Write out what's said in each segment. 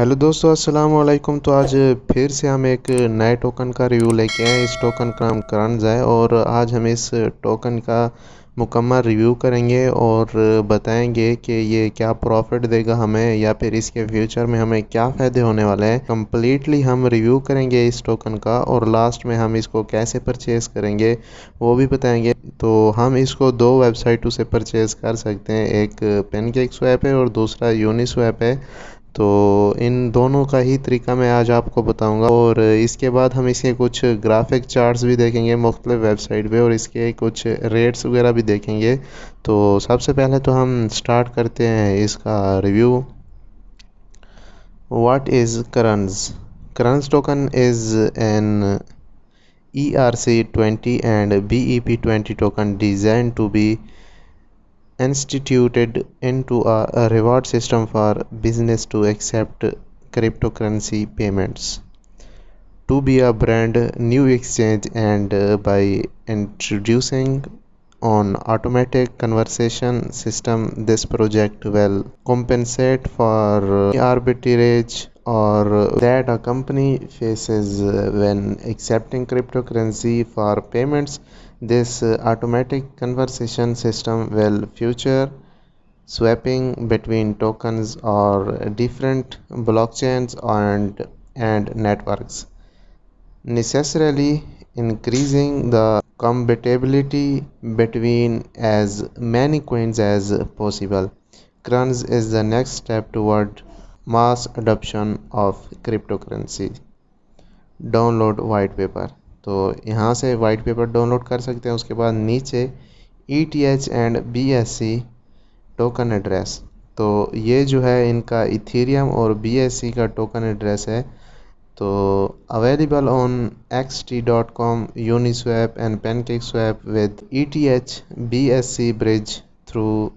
Hello दोस्तों, अस्सलाम वालेकुम। तो आज फिर से हम एक नए टोकन का रिव्यू लेके आए। इस टोकन का नाम क्रंच है और आज हम इस टोकन का मुकम्मल रिव्यू करेंगे और बताएंगे कि ये क्या प्रॉफिट देगा हमें या फिर इसके फ्यूचर में हमें क्या फ़ायदे होने वाले हैं। कम्प्लीटली हम रिव्यू करेंगे इस टोकन का और लास्ट में हम इसको कैसे परचेज़ करेंगे वो भी बताएंगे। तो हम इसको दो वेबसाइटों से परचेज़ कर सकते हैं, एक पेनकेकस्वैप है और दूसरा यूनिस्वैप है। तो इन दोनों का ही तरीका मैं आज आपको बताऊंगा और इसके बाद हम इसके कुछ ग्राफिक चार्ट्स भी देखेंगे मुख्तलिफ वेबसाइट पे और इसके कुछ रेट्स वगैरह भी देखेंगे। तो सबसे पहले तो हम स्टार्ट करते हैं इसका review. What is crunch? Crunch token is an ERC20 and BEP20 token designed to be instituted into a reward system for business to accept cryptocurrency payments. To be a brand new exchange and by introducing on automatic conversation system, this project will compensate for arbitrage or that a company faces when accepting cryptocurrency for payments. This automatic conversation system will future swapping between tokens or different blockchains and networks, necessarily increasing the compatibility between as many coins as possible. Crunch is the next step toward mass adoption of cryptocurrency. Download white paper. तो यहाँ से white paper download कर सकते हैं। उसके बाद नीचे ETH and BSC token address. तो ये जो है इनका इथेरियम और BSC का टोकन एड्रेस है। तो available on XT.com, Uniswap and PancakeSwap with ETH BSC bridge through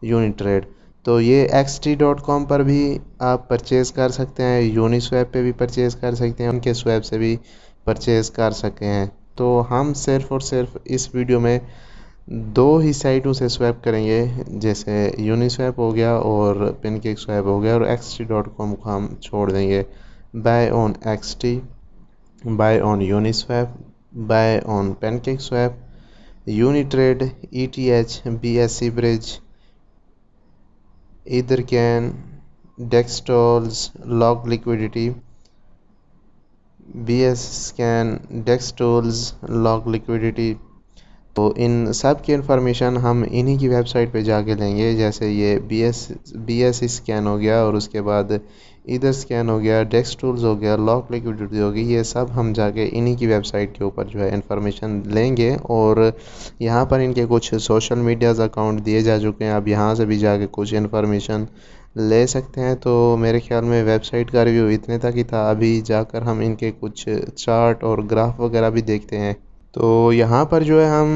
Unitrade। तो ये XT.com पर भी आप परचेज़ कर सकते हैं, यूनिस्वैप पे भी परचेज़ कर सकते हैं, उनके स्वैप से भी परचेज़ कर सकते हैं। तो हम सिर्फ़ और सिर्फ इस वीडियो में दो ही साइटों से स्वैप करेंगे, जैसे यूनिस्वैप हो गया और पेनकेकस्वैप हो गया, और XT.com को हम छोड़ देंगे। Buy on XT, buy on Uniswap, buy on PancakeSwap, Unitrade, ETH BSC bridge, Ethercan, Dextols, Log Liquidity, BScan, Dextols, Log Liquidity। तो इन सब की इन्फॉर्मेशन हम इन्हीं की वेबसाइट पे जाके लेंगे। जैसे ये BS स्कैन हो गया और उसके बाद इधर स्कैन हो गया, डेक्स टूल्स हो गया, लॉक लिक्विडिटी होगी, ये सब हम जाके इन्हीं की वेबसाइट के ऊपर जो है इन्फॉर्मेशन लेंगे। और यहाँ पर इनके कुछ सोशल मीडियाज़ अकाउंट दिए जा चुके हैं, आप यहाँ से भी जाके कुछ इन्फॉर्मेशन ले सकते हैं। तो मेरे ख्याल में वेबसाइट का रिव्यू इतने तक ही था। अभी जाकर हम इनके कुछ चार्ट और ग्राफ वगैरह भी देखते हैं। तो यहाँ पर जो है हम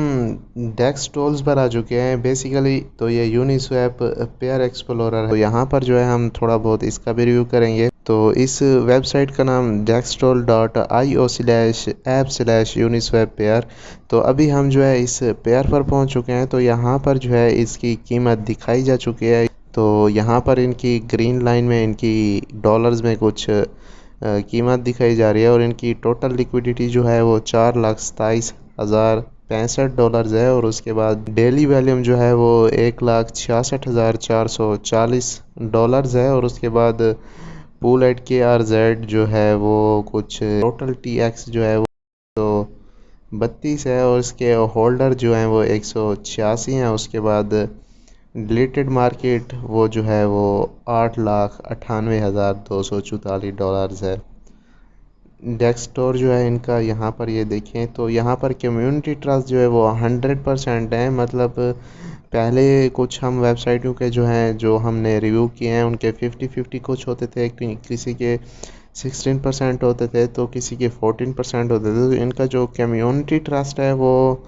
डेक्स टोल्स पर आ चुके हैं बेसिकली। तो ये यूनिस्वैप पेयर एक्सप्लोरर है। तो यहाँ पर जो है हम थोड़ा बहुत इसका भी रिव्यू करेंगे। तो इस वेबसाइट का नाम dextol.io/app/uniswap तो अभी हम जो है इस पेयर पर पहुँच चुके हैं। तो यहाँ पर जो है इसकी कीमत दिखाई जा चुकी है। तो यहाँ पर इनकी ग्रीन लाइन में इनकी डॉलर्स में कुछ कीमत दिखाई जा रही है और इनकी टोटल लिक्विडिटी जो है वो $4,27,065 है। और उसके बाद डेली वॉल्यूम जो है वो $1,66,440 है। और उसके बाद पूल एट KRZ जो है वो कुछ टोटल TX जो है वो 32 है और इसके होल्डर जो हैं वो 186 हैं। उसके बाद डिलीटेड मार्केट वो जो है वो $8,98,244 है। डेक्सटोर जो है इनका यहाँ पर ये देखें तो यहाँ पर कम्युनिटी ट्रस्ट जो है वो 100% है। मतलब पहले कुछ हम वेबसाइटों के जो हैं जो हमने रिव्यू किए हैं उनके 50-50 कुछ होते थे, किसी के 16% होते थे तो किसी के 14% होते थे। तो इनका जो कम्युनिटी ट्रस्ट है वो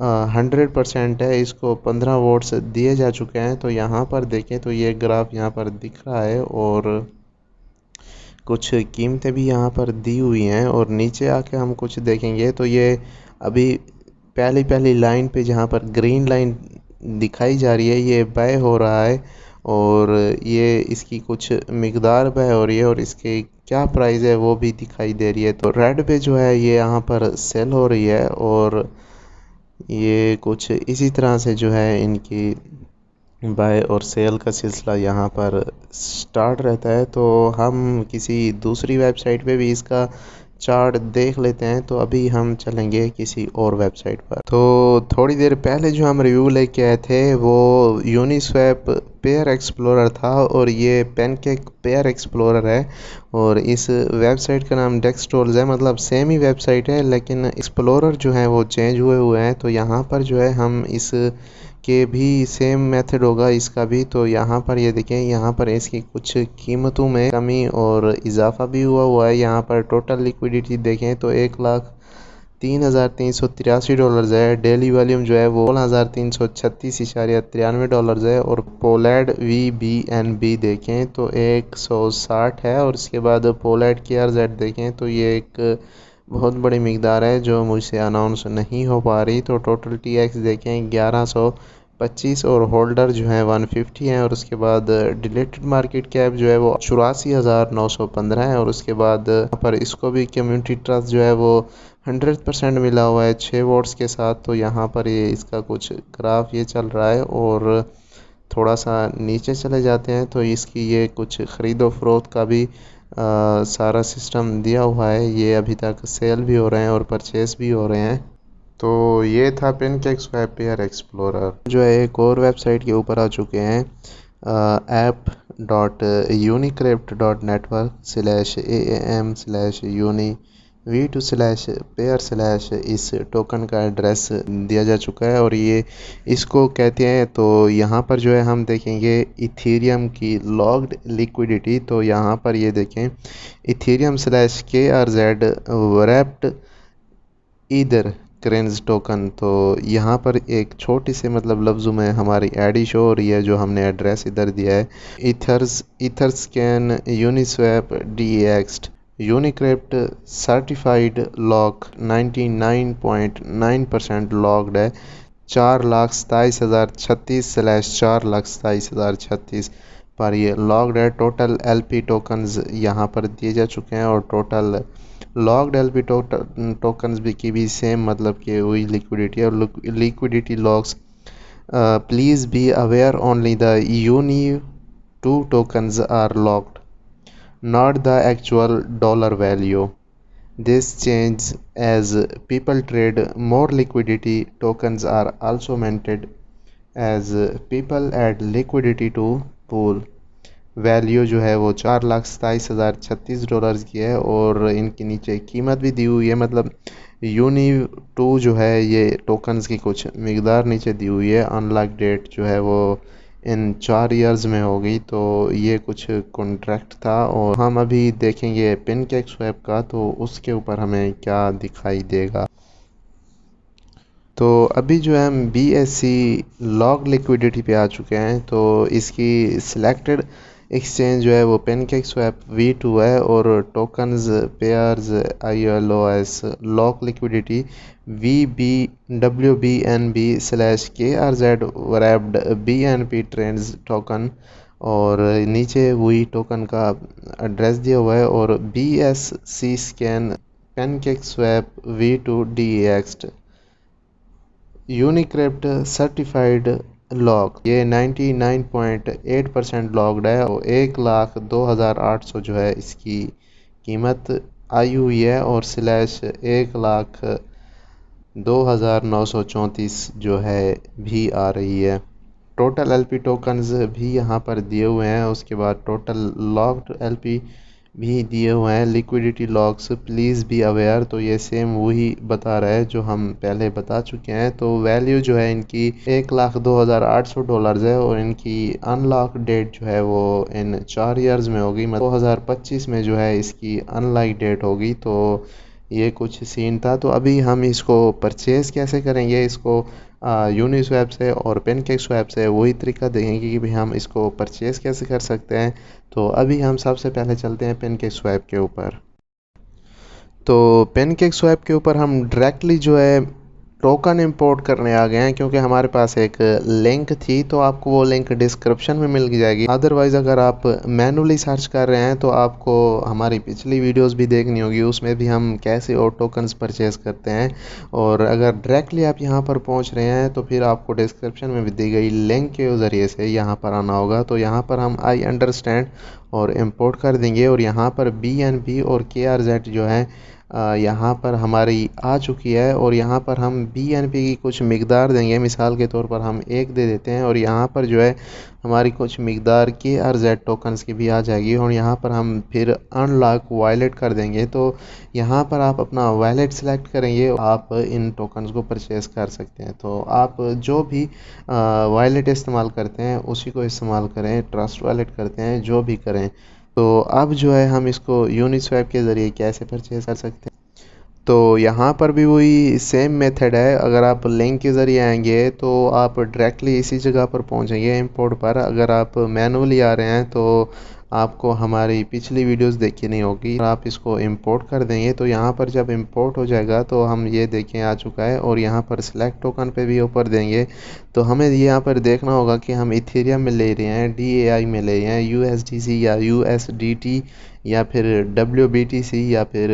100% है। इसको 15 वोट्स दिए जा चुके हैं। तो यहाँ पर देखें तो ये ग्राफ यहाँ पर दिख रहा है और कुछ कीमतें भी यहाँ पर दी हुई हैं। और नीचे आके हम कुछ देखेंगे तो ये अभी पहली लाइन पे जहाँ पर ग्रीन लाइन दिखाई जा रही है ये बाय हो रहा है और ये इसकी कुछ मिकदार पे है और इसके क्या प्राइस है वो भी दिखाई दे रही है। तो रेड पे जो है ये यहाँ पर सेल हो रही है और ये कुछ इसी तरह से जो है इनकी बाय और सेल का सिलसिला यहाँ पर स्टार्ट रहता है। तो हम किसी दूसरी वेबसाइट पे भी इसका चार्ट देख लेते हैं। तो अभी हम चलेंगे किसी और वेबसाइट पर। तो थोड़ी देर पहले जो हम रिव्यू लेके आए थे वो यूनिस्वैप पेयर एक्सप्लोरर था और ये पैनकेक पेयर एक्सप्लोरर है और इस वेबसाइट का नाम डेस्कटॉल्स है। मतलब सेम ही वेबसाइट है लेकिन एक्सप्लोरर जो है वो चेंज हुए हैं। तो यहाँ पर जो है हम इस के भी सेम मेथड होगा इसका भी। तो यहाँ पर ये देखें, यहाँ पर इसकी कुछ कीमतों में कमी और इजाफा भी हुआ है। यहाँ पर टोटल लिक्विडिटी देखें तो 1,03,383 डॉलर्स है। डेली वॉल्यूम जो है वो 16,336.93 डॉलर्स है। और पोलैड VBNB देखें तो 160 है। और इसके बाद पोलैड KRZ देखें तो ये एक बहुत बड़ी मिकदार है जो मुझसे अनाउंस नहीं हो पा रही। तो टोटल TX देखें 1125 और होल्डर जो है 150 है। और उसके बाद डिलेटेड मार्केट कैप जो है वो 84,915 है। और उसके बाद यहाँ पर इसको भी कम्युनिटी ट्रस्ट जो है वो 100% मिला हुआ है 6 वोट्स के साथ। तो यहाँ पर ये इसका कुछ ग्राफ ये चल रहा है और थोड़ा सा नीचे चले जाते हैं तो इसकी ये कुछ ख़रीदो फरोख्त का भी सारा सिस्टम दिया हुआ है। ये अभी तक सेल भी हो रहे हैं और परचेस भी हो रहे हैं। तो ये था पैनकेक पेयर एक्सप्लोरर। जो है एक और वेबसाइट के ऊपर आ चुके हैं app.unicrypt.network/aam/uni v2/pair/ इस टोकन का एड्रेस दिया जा चुका है और ये इसको कहते हैं। तो यहाँ पर जो है हम देखेंगे इथेरियम की लॉग्ड लिक्विडिटी। तो यहाँ पर ये देखें Ethereum/KRZ wrapped ईदर करेंस टोकन। तो यहाँ पर एक छोटी से मतलब लफ्ज़ों में हमारी आईडी शो हो रही है जो हमने एड्रेस इधर दिया है। Etherscan Uniswap DEX Unicrypt certified lock 99.9% locked है। 4,27,036/4,27,036 पर ये लॉक्ड है। टोटल LP टोकन्स यहाँ पर दिए जा चुके हैं और टोटल लॉक्ड LP टोकन्स भी की भी सेम मतलब कि वही लिक्विडिटी और liquidity locks. Please be aware only the UNI2 tokens are locked, not the actual dollar value. This changes as people trade more liquidity. Tokens are also minted as people add liquidity to pool. Value जो है वो 4,27,036 dollars की है और इनके नीचे कीमत भी दी हुई है। मतलब UNI2 जो है ये टोकन्स की कुछ मिकदार नीचे दी हुई है। अनलॉक डेट जो है वो इन 4 ईयर्स में होगी। तो ये कुछ कॉन्ट्रैक्ट था और हम अभी देखेंगे पैनकेकस्वैप का तो उसके ऊपर हमें क्या दिखाई देगा। तो अभी जो है हम BSC लॉग लिक्विडिटी पे आ चुके हैं। तो इसकी सिलेक्टेड एक्सचेंज जो है वो पैनकेकस्वैप V2 है और tokens pairs ILOS lock liquidity VBWBNB/KRZ wrapped BNP trends token. और नीचे वही टोकन का एड्रेस दिया हुआ है और BSC scan PancakeSwap V2 DEX Unicrypt certified lock. ये 99.8% लॉक्ड है और 1,02,800 जो है इसकी कीमत आई हुई है और /1,02,934 जो है भी आ रही है। टोटल LP टोकन्स भी यहाँ पर दिए हुए हैं। उसके बाद टोटल लॉक्ड LP भी दिए हुए हैं। Liquidity locks please be aware. तो ये सेम वही बता रहा है जो हम पहले बता चुके हैं। तो वैल्यू जो है इनकी 1,02,800 डॉलर्स है और इनकी अनलॉक डेट जो है वो इन 4 ईयर्स में होगी। मतलब 2025 में जो है इसकी अनलॉक डेट होगी। तो ये कुछ सीन था। तो अभी हम इसको परचेज़ कैसे करेंगे, इसको यूनिस्वैप से और पैनकेकस्वैप से वही तरीका देखेंगे कि भाई हम इसको परचेज़ कैसे कर सकते हैं। तो अभी हम सबसे पहले चलते हैं पैनकेकस्वैप के ऊपर। तो पैनकेकस्वैप के ऊपर हम डायरेक्टली जो है टोकन इंपोर्ट करने आ गए हैं, क्योंकि हमारे पास एक लिंक थी, तो आपको वो लिंक डिस्क्रिप्शन में मिल जाएगी। अदरवाइज़ अगर आप मैनुअली सर्च कर रहे हैं तो आपको हमारी पिछली वीडियोस भी देखनी होगी, उसमें भी हम कैसे और टोकन्स परचेज़ करते हैं। और अगर डायरेक्टली आप यहाँ पर पहुँच रहे हैं तो फिर आपको डिस्क्रिप्शन में भी दी गई लिंक के ज़रिए से यहाँ पर आना होगा। तो यहाँ पर हम आई अंडरस्टैंड और इम्पोर्ट कर देंगे, और यहाँ पर BNB और KRZ जो है यहाँ पर हमारी आ चुकी है। और यहाँ पर हम BNB की कुछ मिकदार देंगे, मिसाल के तौर पर हम 1 दे देते हैं, और यहाँ पर जो है हमारी कुछ मिकदार KRZ टोकन्स की भी आ जाएगी। और यहाँ पर हम फिर अनलॉक वॉलेट कर देंगे। तो यहाँ पर आप अपना वॉलेट सेलेक्ट करेंगे, आप इन टोकन्स को परचेज़ कर सकते हैं। तो आप जो भी वॉलेट इस्तेमाल करते हैं उसी को इस्तेमाल करें, ट्रस्ट वॉलेट करते हैं जो भी करें। तो अब जो है हम इसको यूनिस्वैप के ज़रिए कैसे परचेज़ कर सकते हैं। तो यहाँ पर भी वही सेम मेथड है। अगर आप लिंक के ज़रिए आएंगे तो आप डायरेक्टली इसी जगह पर पहुँचेंगे इंपोर्ट पर। अगर आप मैनुअली आ रहे हैं तो आपको हमारी पिछली वीडियोस देखी नहीं होगी। आप इसको इंपोर्ट कर देंगे तो यहाँ पर जब इंपोर्ट हो जाएगा तो हम ये देखें आ चुका है, और यहाँ पर सिलेक्ट टोकन पे भी ऊपर देंगे तो हमें यहाँ पर देखना होगा कि हम इथेरियम में ले रहे हैं, DAI में ले रहे हैं, USDC या USDT या फिर WBTC या फिर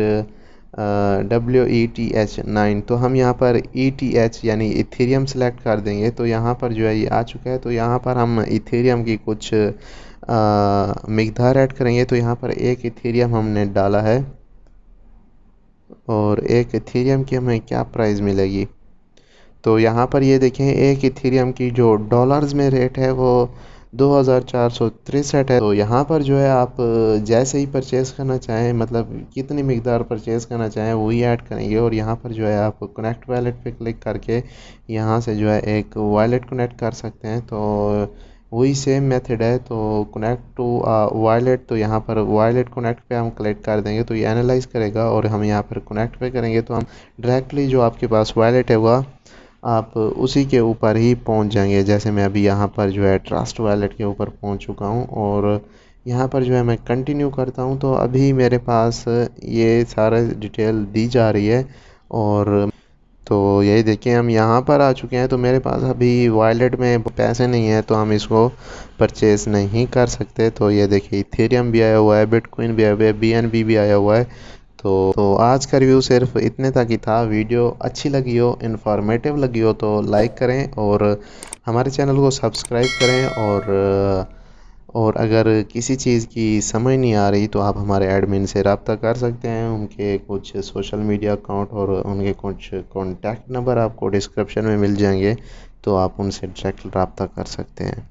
WETH9। तो हम यहाँ पर ETH यानी इथेरियम सेलेक्ट कर देंगे तो यहाँ पर जो है ये आ चुका है। तो यहाँ पर हम इथेरियम की कुछ मिकदार ऐड करेंगे। तो यहाँ पर 1 इथेरियम हमने डाला है, और 1 इथेरियम की हमें क्या प्राइस मिलेगी। तो यहाँ पर ये देखें 1 इथेरियम की जो डॉलर्स में रेट है वो 2463 है। तो यहाँ पर जो है आप जैसे ही परचेज़ करना चाहें, मतलब कितनी मिकदार परचेज़ करना चाहें वही ऐड करेंगे। और यहाँ पर जो है आप कनेक्ट वॉलेट पे क्लिक करके यहाँ से जो है एक वॉलेट कनेक्ट कर सकते हैं। तो वही सेम मेथड है। तो कनेक्ट टू वॉलेट, तो यहाँ पर वॉलेट कनेक्ट पे हम क्लिक कर देंगे तो ये एनालाइज करेगा, और हम यहाँ पर कनेक्ट पे करेंगे तो हम डायरेक्टली जो आपके पास वॉलेट है वह आप उसी के ऊपर ही पहुंच जाएंगे। जैसे मैं अभी यहाँ पर जो है ट्रस्ट वॉलेट के ऊपर पहुंच चुका हूँ, और यहाँ पर जो है मैं कंटिन्यू करता हूँ तो अभी मेरे पास ये सारा डिटेल दी जा रही है। और तो यही देखिए हम यहाँ पर आ चुके हैं। तो मेरे पास अभी वॉलेट में पैसे नहीं है तो हम इसको परचेज़ नहीं कर सकते। तो ये देखिए इथेरियम भी आया हुआ है, बिटकॉइन भी आया हुआ है, BNB भी आया हुआ है। तो आज का रिव्यू सिर्फ इतने तक ही था। वीडियो अच्छी लगी हो, इन्फॉर्मेटिव लगी हो तो लाइक करें, और हमारे चैनल को सब्सक्राइब करें। और अगर किसी चीज़ की समझ नहीं आ रही तो आप हमारे एडमिन से रब्ता कर सकते हैं। उनके कुछ सोशल मीडिया अकाउंट और उनके कुछ कॉन्टैक्ट नंबर आपको डिस्क्रिप्शन में मिल जाएंगे, तो आप उनसे डायरेक्ट रब्ता कर सकते हैं।